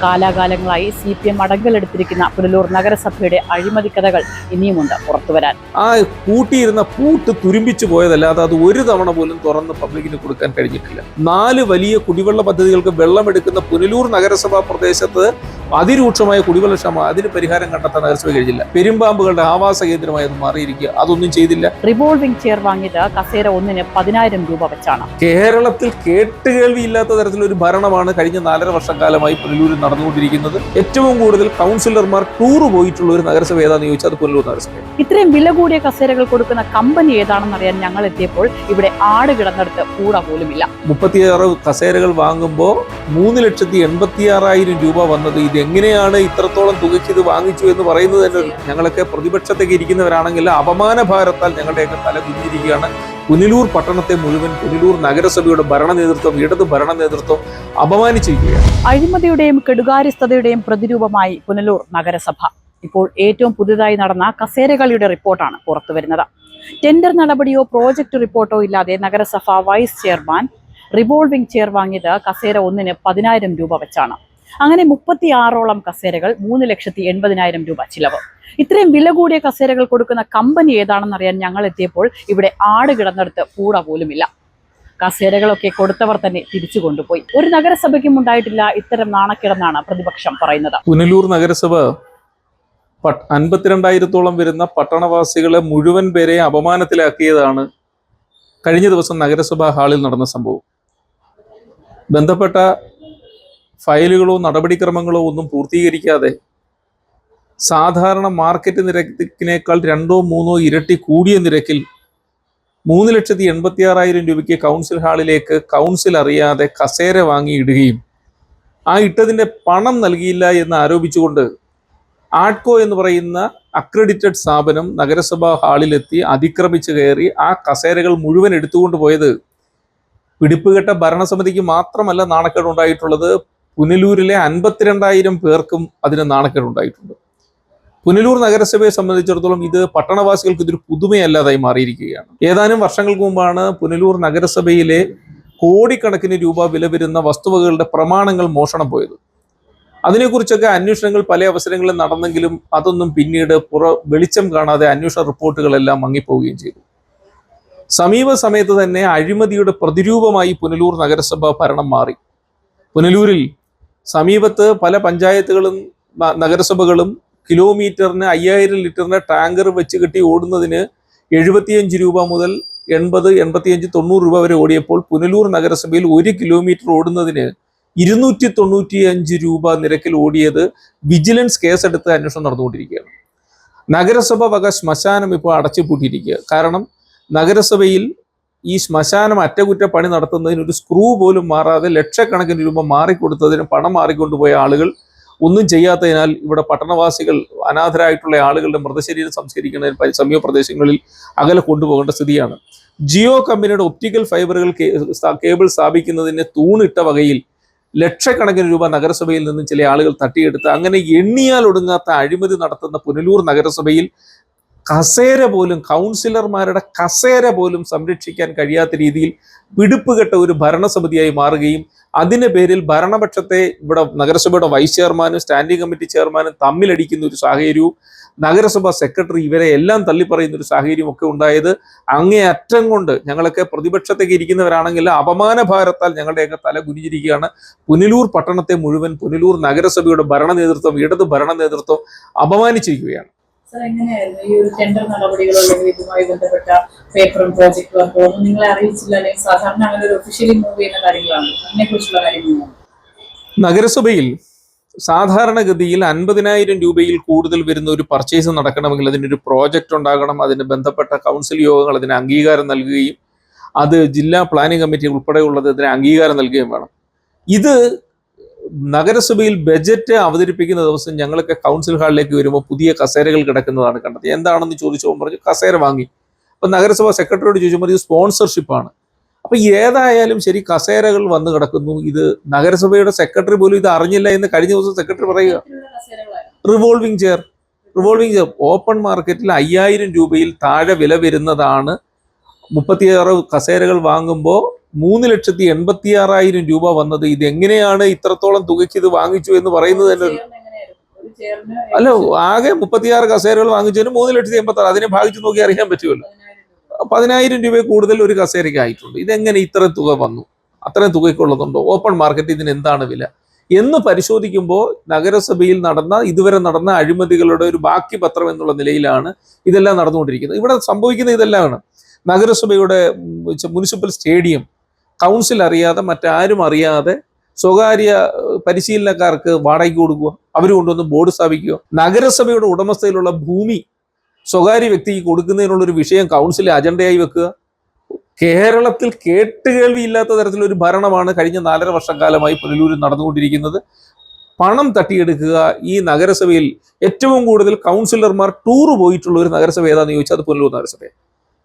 കാലാകാലങ്ങളായി CPM അടങ്കലെടുത്തിരിക്കുന്ന പുനലൂർ നഗരസഭയുടെ അഴിമതി കഥകൾ ഇനിയുമുണ്ട് പുറത്തുവരാൻ. ആ പൂട്ടിയിരുന്ന പൂട്ട് തുരുമ്പിച്ചു പോയതല്ലാതെ അത് ഒരു തവണ പോലും തുറന്ന് പബ്ലിക്കിന് കൊടുക്കാൻ കഴിഞ്ഞിട്ടില്ല. 4 വലിയ കുടിവെള്ള പദ്ധതികൾക്ക് വെള്ളമെടുക്കുന്ന പുനലൂർ നഗരസഭാ പ്രദേശത്ത് അതിരൂക്ഷമായ കുടിവെള്ള ക്ഷാമം, അതിന് പരിഹാരം കണ്ടെത്താൻ നഗരസഭ കഴിഞ്ഞില്ല. പെരുമ്പാമ്പുകളുടെ ആവാസ കേന്ദ്രമായി അത് മാറിയിരിക്കുക, അതൊന്നും ചെയ്തില്ല. റിവോൾവിംഗ് ചെയർ വാങ്ങിയത് കസേര ഒന്നിന് 10,000 രൂപ വെച്ചാണ്. കേരളത്തിൽ കേട്ടുകേൾവിയില്ലാത്ത തരത്തിലൊരു ഭരണമാണ് കഴിഞ്ഞ 4.5 വർഷക്കാലമായി പുനലൂരിൽ നടന്നുകൊണ്ടിരിക്കുന്നത്. ഏറ്റവും കൂടുതൽ കൗൺസിലർമാർ ടൂർ പോയിട്ടുള്ള ഒരു നഗരസഭ ഏതാണെന്ന് ചോദിച്ചാൽ അത് പുനലൂർ നഗരസഭ. ഇത്രയും വില കൂടിയ കസേരകൾ കൊടുക്കുന്ന കമ്പനി ഏതാണെന്ന് അറിയാൻ ഞങ്ങൾ എത്തിയപ്പോൾ ഇവിടെ ആട് കിടന്നിടത്ത് കൂട പോലുമില്ല. 36 കസേരകൾ വാങ്ങുമ്പോൾ 3,86,000 രൂപ വന്നത് ഇതെങ്ങനെയാണ് ഇത്രത്തോളം തുകയ്ക്ക് ഇത് വാങ്ങിച്ചു എന്ന് പറയുന്നത് തന്നെ. ഞങ്ങളൊക്കെ പ്രതിപക്ഷത്തേക്ക് ഇരിക്കുന്നവരാണെങ്കിൽ അപമാന ഭാരത്താൽ ഞങ്ങളുടെയൊക്കെ തല കുഞ്ഞിരിക്കുകയാണ്. പുനലൂർ പട്ടണത്തെ മുഴുവൻ പുനലൂർ നഗരസഭയുടെ ഭരണ നേതൃത്വം, ഇടത് ഭരണ നേതൃത്വം അപമാനിച്ചിരിക്കുകയാണ്. അഴിമതിയുടെയും കെടുകാര്യസ്ഥതയുടെയും പ്രതിരൂപമായി പുനലൂർ നഗരസഭ. ഇപ്പോൾ ഏറ്റവും പുതുതായി നടന്ന കസേരകളിയുടെ റിപ്പോർട്ടാണ് പുറത്തുവരുന്നത്. ടെൻഡർ നടപടിയോ പ്രോജക്ട് റിപ്പോർട്ടോ ഇല്ലാതെ നഗരസഭ വൈസ് ചെയർമാൻ റിവോൾവിംഗ് ചെയർ വാങ്ങിയത് കസേര ഒന്നിന് 10,000 രൂപ വെച്ചാണ്. അങ്ങനെ 36ഓളം കസേരകൾ, 3,80,000 രൂപ ചിലവ്. ഇത്രയും വില കൂടിയ കസേരകൾ കൊടുക്കുന്ന കമ്പനി ഏതാണെന്നറിയാൻ ഞങ്ങൾ എത്തിയപ്പോൾ ഇവിടെ ആട് കിടന്നിടത്ത് കൂട പോലുമില്ല. കസേരകളൊക്കെ കൊടുത്തവർ തന്നെ തിരിച്ചു കൊണ്ടുപോയി. ഒരു നഗരസഭയ്ക്കും ഉണ്ടായിട്ടില്ല ഇത്തരം നാണക്കേടെന്നാണ് പ്രതിപക്ഷം പറയുന്നത്. പുനലൂർ നഗരസഭ 52,000-ഓളം വരുന്ന പട്ടണവാസികളെ മുഴുവൻ പേരെ അപമാനത്തിലാക്കിയതാണ് കഴിഞ്ഞ ദിവസം നഗരസഭാ ഹാളിൽ നടന്ന സംഭവം. ബന്ധപ്പെട്ട ഫയലുകളോ നടപടിക്രമങ്ങളോ ഒന്നും പൂർത്തീകരിക്കാതെ സാധാരണ മാർക്കറ്റ് നിരക്കിനേക്കാൾ 2-3 ഇരട്ടി കൂടിയ നിരക്കിൽ 3,86,000 രൂപയ്ക്ക് കൗൺസിൽ ഹാളിലേക്ക് കൗൺസിൽ അറിയാതെ കസേര വാങ്ങിയിടുകയും ആ ഇട്ടതിൻ്റെ പണം നൽകിയില്ല എന്ന് ആരോപിച്ചുകൊണ്ട് ആഡ്കോ എന്ന് പറയുന്ന അക്രഡിറ്റഡ് സ്ഥാപനം നഗരസഭാ ഹാളിലെത്തി അതിക്രമിച്ച് കയറി ആ കസേരകൾ മുഴുവൻ എടുത്തുകൊണ്ട് പോയത് പിടിപ്പുകെട്ട ഭരണസമിതിക്ക് മാത്രമല്ല നാണക്കേടുണ്ടായിട്ടുള്ളത്, പുനലൂരിലെ 52,000 പേർക്കും അതിന് നാണക്കേടുണ്ടായിട്ടുണ്ട്. പുനലൂർ നഗരസഭയെ സംബന്ധിച്ചിടത്തോളം ഇത് പട്ടണവാസികൾക്ക് ഇതൊരു പുതുമയല്ലാതായി മാറിയിരിക്കുകയാണ്. ഏതാനും വർഷങ്ങൾക്ക് മുമ്പാണ് പുനലൂർ നഗരസഭയിലെ കോടിക്കണക്കിന് രൂപ വില വരുന്ന വസ്തുവകകളുടെ പ്രമാണങ്ങൾ മോഷണം പോയത്. അതിനെക്കുറിച്ചൊക്കെ അന്വേഷണങ്ങൾ പല അവസരങ്ങളിൽ നടന്നെങ്കിലും അതൊന്നും പിന്നീട് വെളിച്ചം കാണാതെ അന്വേഷണ റിപ്പോർട്ടുകളെല്ലാം മങ്ങിപ്പോവുകയും ചെയ്തു. സമീപ സമയത്ത് തന്നെ അഴിമതിയുടെ പ്രതിരൂപമായി പുനലൂർ നഗരസഭ ഭരണം മാറി. പുനലൂരിൽ സമീപത്ത് പല പഞ്ചായത്തുകളും നഗരസഭകളും കിലോമീറ്ററിന് 5,000 ലിറ്ററിന്റെ ടാങ്കർ വെച്ച് കെട്ടി ഓടുന്നതിന് 75 രൂപ മുതൽ 80, 85, 90 രൂപ വരെ ഓടിയപ്പോൾ പുനലൂർ നഗരസഭയിൽ 1 കിലോമീറ്റർ ഓടുന്നതിന് 295 രൂപ നിരക്കിൽ ഓടിയത് വിജിലൻസ് കേസെടുത്ത് അന്വേഷണം നടന്നുകൊണ്ടിരിക്കുകയാണ്. നഗരസഭ വക ശ്മശാനം ഇപ്പോൾ അടച്ചുപൂട്ടിയിരിക്കുക. കാരണം നഗരസഭയിൽ ഈ ശ്മശാനം അറ്റകുറ്റപ്പണി നടത്തുന്നതിന് ഒരു സ്ക്രൂ പോലും മാറാതെ ലക്ഷക്കണക്കിന് രൂപ മാറിക്കൊടുത്തതിന് പണം മാറിക്കൊണ്ടുപോയ ആളുകൾ ഒന്നും ചെയ്യാത്തതിനാൽ ഇവിടെ പട്ടണവാസികൾ അനാഥരായിട്ടുള്ള ആളുകളുടെ മൃതശരീരം സംസ്കരിക്കുന്നതിന് സമീപ പ്രദേശങ്ങളിൽ അകലെ കൊണ്ടുപോകേണ്ട സ്ഥിതിയാണ്. ജിയോ കമ്പനിയുടെ ഒപ്റ്റിക്കൽ ഫൈബറുകൾ കേബിൾ സ്ഥാപിക്കുന്നതിന് തൂണിട്ട വകയിൽ ലക്ഷക്കണക്കിന് രൂപ നഗരസഭയിൽ നിന്നും ചില ആളുകൾ തട്ടിയെടുത്ത് അങ്ങനെ എണ്ണിയാൽ ഒടുങ്ങാത്ത അഴിമതി നടത്തുന്ന പുനലൂർ നഗരസഭയിൽ കസേര പോലും, കൗൺസിലർമാരുടെ കസേര പോലും സംരക്ഷിക്കാൻ കഴിയാത്ത രീതിയിൽ പിടിപ്പുകെട്ട ഒരു ഭരണസമിതിയായി മാറുകയും അതിൻ്റെ പേരിൽ ഭരണപക്ഷത്തെ ഇവിടെ നഗരസഭയുടെ വൈസ് ചെയർമാനും സ്റ്റാൻഡിംഗ് കമ്മിറ്റി ചെയർമാനും തമ്മിലടിക്കുന്ന ഒരു സാഹചര്യവും നഗരസഭാ സെക്രട്ടറി ഇവരെ എല്ലാം തള്ളിപ്പറയുന്ന ഒരു സാഹചര്യം ഒക്കെ ഉണ്ടായത് അങ്ങേയറ്റം കൊണ്ട് ഞങ്ങളൊക്കെ പ്രതിപക്ഷത്തേക്ക് ഇരിക്കുന്നവരാണെങ്കിൽ അപമാന ഭാരത്താൽ ഞങ്ങളുടെയൊക്കെ തല കുനിഞ്ഞിരിക്കുകയാണ്. പുനലൂർ പട്ടണത്തെ മുഴുവൻ പുനലൂർ നഗരസഭയുടെ ഭരണ നേതൃത്വം, ഇടത് ഭരണ നേതൃത്വം അപമാനിച്ചിരിക്കുകയാണ്. എങ്ങനെയായിരുന്നു ഈ ഒരു ടെൻഡർ നടപടികളോ അല്ലെങ്കിൽ ഇതുമായി ബന്ധപ്പെട്ട പേപ്പറും പ്രോജക്റ്റ് വർക്കോ ഒന്നും നിങ്ങളെ അറിയിച്ചില്ല, അല്ലെങ്കിൽ സാധാരണ അങ്ങനെ ഒരു ഒഫീഷ്യലി മൂവ് ചെയ്യുന്ന കാര്യങ്ങളാണ്, അതിനെക്കുറിച്ചുള്ള കാര്യങ്ങളാണ്? നഗരസഭയിൽ സാധാരണഗതിയിൽ 50,000 രൂപയിൽ കൂടുതൽ വരുന്ന ഒരു പർച്ചേസ് നടക്കണമെങ്കിൽ അതിനൊരു പ്രോജക്റ്റ് ഉണ്ടാകണം, അതിന് ബന്ധപ്പെട്ട കൗൺസിൽ യോഗങ്ങൾ അതിന് അംഗീകാരം നൽകുകയും അത് ജില്ലാ പ്ലാനിംഗ് കമ്മിറ്റി ഉൾപ്പെടെയുള്ളത് ഇതിന് അംഗീകാരം നൽകുകയും വേണം. ഇത് നഗരസഭയിൽ ബജറ്റ് അവതരിപ്പിക്കുന്ന ദിവസം ഞങ്ങളൊക്കെ കൗൺസിൽ ഹാളിലേക്ക് വരുമ്പോൾ പുതിയ കസേരകൾ കിടക്കുന്നതാണ് കണ്ടത്. എന്താണെന്ന് ചോദിച്ചപ്പോൾ പറഞ്ഞു കസേര വാങ്ങി. അപ്പം നഗരസഭ സെക്രട്ടറിയോട് ചോദിച്ചപ്പോൾ ഇത് സ്പോൺസർഷിപ്പാണ്. അപ്പൊ ഏതായാലും ശരി, കസേരകൾ വന്ന് കിടക്കുന്നു. ഇത് നഗരസഭയുടെ സെക്രട്ടറി പോലും ഇത് അറിഞ്ഞില്ല എന്ന് കഴിഞ്ഞ ദിവസം സെക്രട്ടറി പറയുക. റിവോൾവിംഗ് ചെയർ ഓപ്പൺ മാർക്കറ്റിൽ 5,000 രൂപയിൽ താഴെ വില വരുന്നതാണ്. 36 കസേരകൾ വാങ്ങുമ്പോൾ 3,86,000 രൂപ വന്നത്. ഇത് എങ്ങനെയാണ് ഇത്രത്തോളം തുകയ്ക്ക് ഇത് വാങ്ങിച്ചു എന്ന് പറയുന്നത് തന്നെ അല്ല. ആകെ 36 കസേരകൾ വാങ്ങിച്ചതിന് 3,86,000. അതിനെ ഭാഗിച്ചു നോക്കി അറിയാൻ പറ്റുമല്ലോ. 10,000 രൂപ കൂടുതൽ ഒരു കസേരയ്ക്ക് ആയിട്ടുണ്ട്. ഇതെങ്ങനെ ഇത്ര തുക വന്നു? അത്രയും തുകയ്ക്കുള്ളതുണ്ടോ? ഓപ്പൺ മാർക്കറ്റ് ഇതിന് എന്താണ് വില എന്ന് പരിശോധിക്കുമ്പോൾ നഗരസഭയിൽ ഇതുവരെ നടന്ന അഴിമതികളുടെ ഒരു ബാക്കി പത്രം എന്നുള്ള നിലയിലാണ് ഇതെല്ലാം നടന്നുകൊണ്ടിരിക്കുന്നത്. ഇവിടെ സംഭവിക്കുന്ന ഇതെല്ലാമാണ്. നഗരസഭയുടെ മുനിസിപ്പൽ സ്റ്റേഡിയം കൗൺസിൽ അറിയാതെ, മറ്റാരും അറിയാതെ സ്വകാര്യ പരിശീലനക്കാർക്ക് വാടകയ്ക്ക് കൊടുക്കുക, അവർ കൊണ്ടുവന്ന് ബോർഡ് സ്ഥാപിക്കുക. നഗരസഭയുടെ ഉടമസ്ഥയിലുള്ള ഭൂമി സ്വകാര്യ വ്യക്തിക്ക് കൊടുക്കുന്നതിനുള്ളൊരു വിഷയം കൗൺസിലെ അജണ്ടയായി വെക്കുക. കേരളത്തിൽ കേട്ടുകേൾവിയില്ലാത്ത തരത്തിലൊരു ഭരണമാണ് കഴിഞ്ഞ 4.5 വർഷക്കാലമായി പുനലൂരിൽ നടന്നുകൊണ്ടിരിക്കുന്നത്. പണം തട്ടിയെടുക്കുക. ഈ നഗരസഭയിൽ ഏറ്റവും കൂടുതൽ കൗൺസിലർമാർ ടൂർ പോയിട്ടുള്ള ഒരു നഗരസഭ ഏതാണെന്ന് ചോദിച്ചാൽ അത് പുനലൂർ നഗരസഭയാണ്.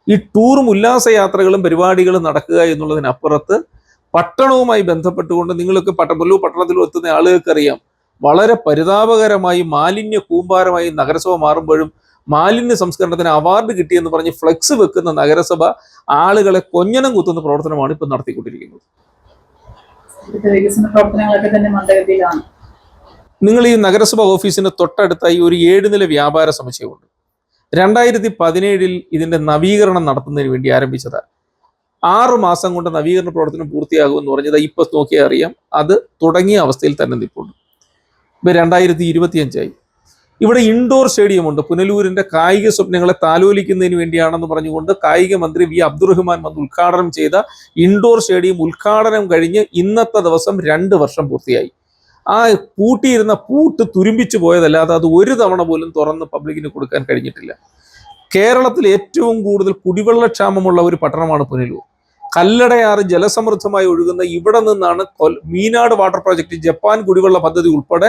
ഈ ടൂറും ഉല്ലാസയാത്രകളും പരിപാടികളും നടക്കുക എന്നുള്ളതിനപ്പുറത്ത് പട്ടണവുമായി ബന്ധപ്പെട്ടുകൊണ്ട് നിങ്ങൾക്ക് പുനലൂർ പട്ടണത്തിൽ എത്തുന്ന ആളുകൾക്ക് അറിയാം, വളരെ പരിതാപകരമായി മാലിന്യ കൂമ്പാരമായി നഗരസഭ മാറുമ്പോഴും മാലിന്യ സംസ്കരണത്തിന് അവാർഡ് കിട്ടിയെന്ന് പറഞ്ഞ് ഫ്ലെക്സ് വെക്കുന്ന നഗരസഭ ആളുകളെ കൊഞ്ഞനം കുത്തുന്ന പ്രവർത്തനമാണ് ഇപ്പം നടത്തിക്കൊണ്ടിരിക്കുന്നത്. വികസന പ്രവർത്തനങ്ങളൊക്കെ തന്നെ മന്ദഗതിയിലാണ്. നിങ്ങൾ ഈ നഗരസഭ ഓഫീസിന് തൊട്ടടുത്തായി ഒരു 7 നില വ്യാപാര സമുച്ചയമുണ്ട്. 2017 ഇതിന്റെ നവീകരണം നടത്തുന്നതിന് വേണ്ടി ആരംഭിച്ചതാണ്. 6 മാസം കൊണ്ട് നവീകരണ പ്രവർത്തനം പൂർത്തിയാകുമെന്ന് പറഞ്ഞത് ഇപ്പൊ നോക്കിയാൽ അറിയാം. അത് തുടങ്ങിയ അവസ്ഥയിൽ തന്നെ നിൽപ്പുണ്ട്. ഇപ്പൊ 2025 ഇവിടെ ഇൻഡോർ സ്റ്റേഡിയം ഉണ്ട്. പുനലൂരിന്റെ കായിക സ്വപ്നങ്ങളെ താലോലിക്കുന്നതിന് വേണ്ടിയാണെന്ന് പറഞ്ഞുകൊണ്ട് കായിക മന്ത്രി വി അബ്ദുറഹ്മാൻ വന്ന് ഉദ്ഘാടനം ചെയ്ത ഇൻഡോർ സ്റ്റേഡിയം ഉദ്ഘാടനം കഴിഞ്ഞ് ഇന്നത്തെ ദിവസം 2 വർഷം പൂർത്തിയായി. ആ പൂട്ടിയിരുന്ന പൂട്ട് തുരുമ്പിച്ചു പോയതല്ലാതെ അത് ഒരു തവണ പോലും തുറന്ന് പബ്ലിക്കിന് കൊടുക്കാൻ കഴിഞ്ഞിട്ടില്ല. കേരളത്തിൽ ഏറ്റവും കൂടുതൽ കുടിവെള്ളക്ഷാമമുള്ള ഒരു പട്ടണമാണ് പുനലൂർ. കല്ലടയാറ് ജലസമൃദ്ധമായി ഒഴുകുന്ന ഇവിടെ നിന്നാണ് മീനാട് വാട്ടർ പ്രോജക്റ്റ്, ജപ്പാൻ കുടിവെള്ള പദ്ധതി ഉൾപ്പെടെ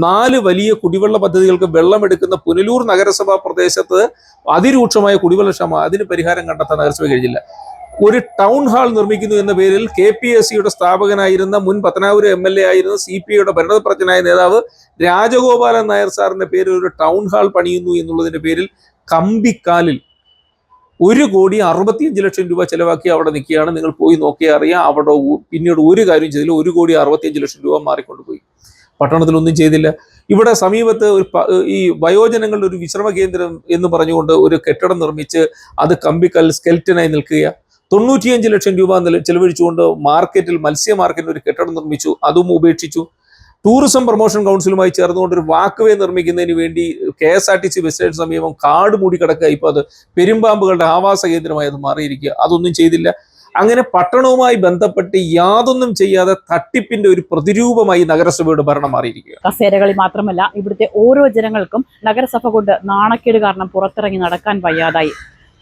4 വലിയ കുടിവെള്ള പദ്ധതികൾക്ക് വെള്ളമെടുക്കുന്ന പുനലൂർ നഗരസഭാ പ്രദേശത്ത് അതിരൂക്ഷമായ കുടിവെള്ളക്ഷാമം. അതിന് പരിഹാരം കണ്ടെത്താൻ നഗരസഭ കഴിഞ്ഞില്ല. ഒരു ടൗൺ ഹാൾ നിർമ്മിക്കുന്നു എന്ന പേരിൽ KPSCയുടെ സ്ഥാപകനായിരുന്ന മുൻ പത്തനാപുരം MLA ആയിരുന്ന CPIയുടെ ഭരണപ്രജ്ഞനായ നേതാവ് രാജഗോപാലൻ നായർ സാറിന്റെ പേരിൽ ഒരു ടൗൺ ഹാൾ പണിയുന്നു എന്നുള്ളതിന്റെ പേരിൽ കമ്പിക്കാലിൽ 1,65,00,000 രൂപ ചെലവാക്കി അവിടെ നിൽക്കുകയാണ്. നിങ്ങൾ പോയി നോക്കിയാൽ അറിയാം. അവിടെ പിന്നീട് ഒരു കാര്യം ചെയ്തില്ല. 1,65,00,000 രൂപ മാറിക്കൊണ്ടുപോയി. പട്ടണത്തിലൊന്നും ചെയ്തില്ല. ഇവിടെ സമീപത്ത് ഈ വയോജനങ്ങളുടെ ഒരു വിശ്രമ കേന്ദ്രം എന്ന് പറഞ്ഞുകൊണ്ട് ഒരു കെട്ടിടം നിർമ്മിച്ച് അത് കമ്പിക്കൽ സ്കെൽറ്റനായി നിൽക്കുക. 95 ലക്ഷം രൂപ ചെലവഴിച്ചുകൊണ്ട് മത്സ്യ മാർക്കറ്റിൽ ഒരു കെട്ടിടം നിർമ്മിച്ചു, അതും ഉപേക്ഷിച്ചു. ടൂറിസം പ്രൊമോഷൻ കൗൺസിലുമായി ചേർന്നുകൊണ്ട് ഒരു വാക്ക്വേ നിർമ്മിക്കുന്നതിന് വേണ്ടി KSRTC ബസ് സ്റ്റേഷൻ സമീപം കാട് മൂടി കിടക്കുക. ഇപ്പോൾ അത് പെരുമ്പാമ്പുകളുടെ ആവാസ കേന്ദ്രമായി അത് മാറിയിരിക്കുക. അതൊന്നും ചെയ്തില്ല. അങ്ങനെ പട്ടണവുമായി ബന്ധപ്പെട്ട് യാതൊന്നും ചെയ്യാതെ തട്ടിപ്പിന്റെ ഒരു പ്രതിരൂപമായി നഗരസഭയുടെ ഭരണം മാറിയിരിക്കുക. കസേരകളിൽ മാത്രമല്ല, ഇവിടുത്തെ ഓരോ ജനങ്ങൾക്കും നഗരസഭ കൊണ്ട് നാണക്കേട് കാരണം പുറത്തിറങ്ങി നടക്കാൻ വയ്യാതായി.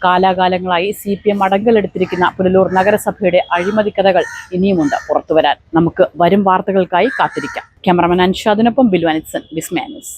കാലാകാലങ്ങളായി CPM അടങ്കലെടുത്തിരിക്കുന്ന പുനലൂർ നഗരസഭയുടെ അഴിമതി കഥകൾ ഇനിയുമുണ്ട് പുറത്തുവരാൻ. നമുക്ക് വരും വാർത്തകൾക്കായി കാത്തിരിക്കാം. ക്യാമറമാൻ അൻഷാദിനൊപ്പം ബിൽവാനിത്സൻ, വിസ്മയ ന്യൂസ്.